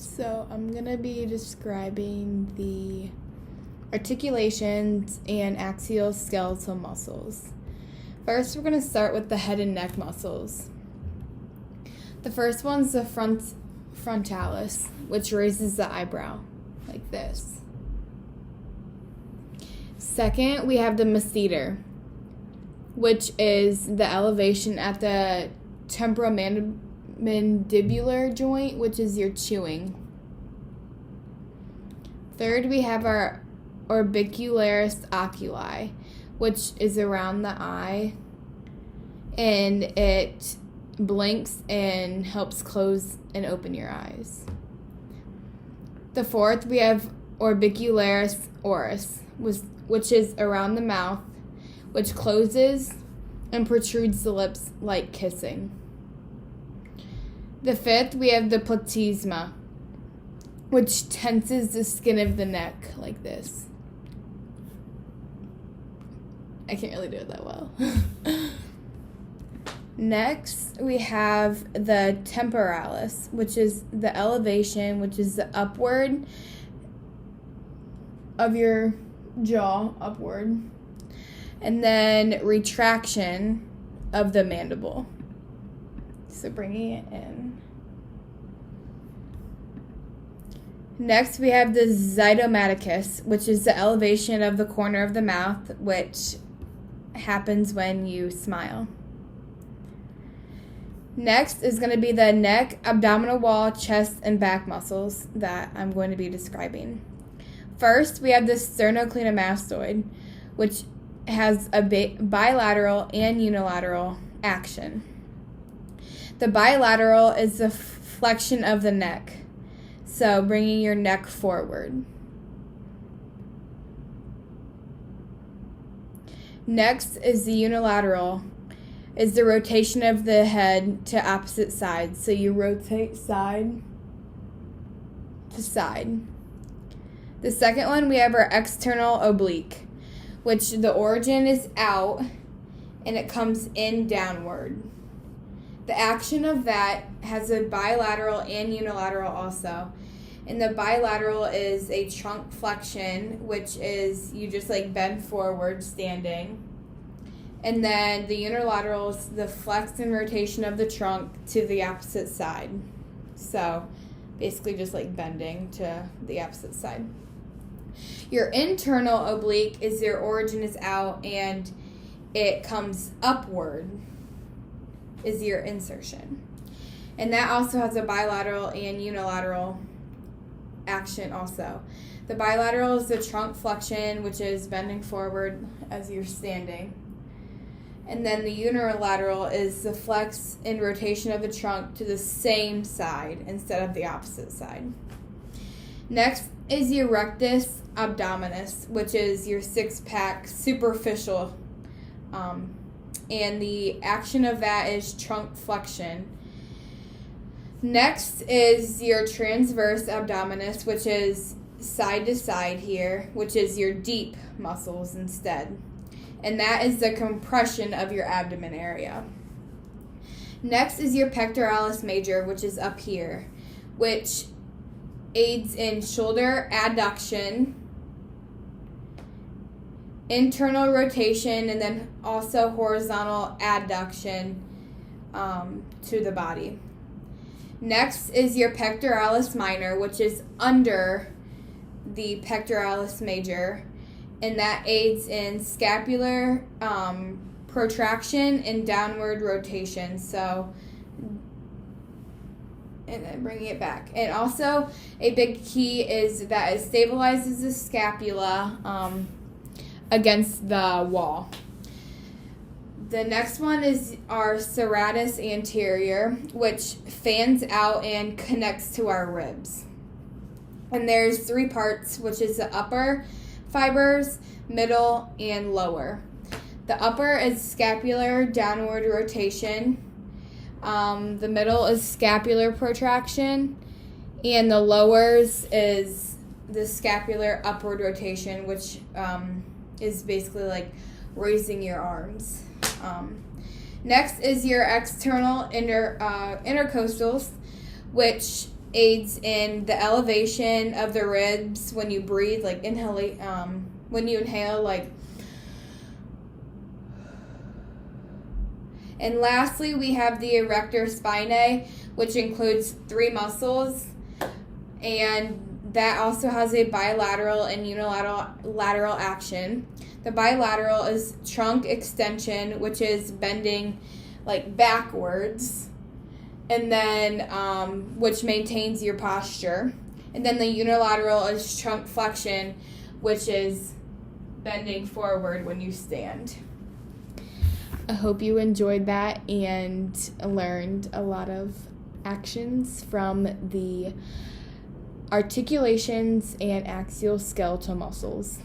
So I'm going to be describing the articulations and axial skeletal muscles. First, we're going to start with the head and neck muscles. The first one's the frontalis, which raises the eyebrow, like this. Second, we have the masseter, which is the elevation at the temporomandibular joint, which is your chewing. Third, we have our orbicularis oculi, which is around the eye, and it blinks and helps close and open your eyes. The fourth, we have orbicularis oris, which is around the mouth, which closes and protrudes the lips like kissing. The fifth, we have the platysma, which tenses the skin of the neck like this. I can't really do it that well. Next, we have the temporalis, which is the elevation, which is the upward of your jaw, upward, and then retraction of the mandible. So bringing it in. Next, we have the zygomaticus, which is the elevation of the corner of the mouth, which happens when you smile. Next is going to be the neck, abdominal wall, chest, and back muscles that I'm going to be describing. First, we have the sternocleidomastoid, which has a bilateral and unilateral action. The bilateral is the flexion of the neck, so bringing your neck forward. Next is the unilateral, is the rotation of the head to opposite sides. So you rotate side to side. The second one, we have our external oblique, which the origin is out and it comes in downward. The action of that has a bilateral and unilateral also. And the bilateral is a trunk flexion, which is you just like bend forward standing. And then the unilateral is the flex and rotation of the trunk to the opposite side. So basically just like bending to the opposite side. Your internal oblique is your origin is out and it comes upward is your insertion. And that also has a bilateral and unilateral action also. The bilateral is the trunk flexion, which is bending forward as you're standing. And then the unilateral is the flex and rotation of the trunk to the same side instead of the opposite side. Next is your rectus abdominis, which is your six-pack superficial. And the action of that is trunk flexion. Next is your transverse abdominis, which is side to side here, which is your deep muscles instead. And that is the compression of your abdomen area. Next is your pectoralis major, which is up here, which aids in shoulder adduction, internal rotation, and then also horizontal adduction to the body. Next is your pectoralis minor, which is under the pectoralis major, and that aids in scapular protraction and downward rotation. So, and then bringing it back. And also, a big key is that it stabilizes the scapula against the wall. The next one is our serratus anterior, which fans out and connects to our ribs. And there's three parts, which is the upper fibers, middle, and lower. The upper is scapular downward rotation. The middle is scapular protraction. And the lowers is the scapular upward rotation, which is basically like raising your arms. Next is your external intercostals, which aids in the elevation of the ribs when you breathe, like when you inhale, like. And lastly, we have the erector spinae, which includes 3 muscles, and that also has a bilateral and unilateral action. The bilateral is trunk extension, which is bending like backwards, and then which maintains your posture. And then the unilateral is trunk flexion, which is bending forward when you stand. I hope you enjoyed that and learned a lot of actions from the articulations and axial skeletal muscles.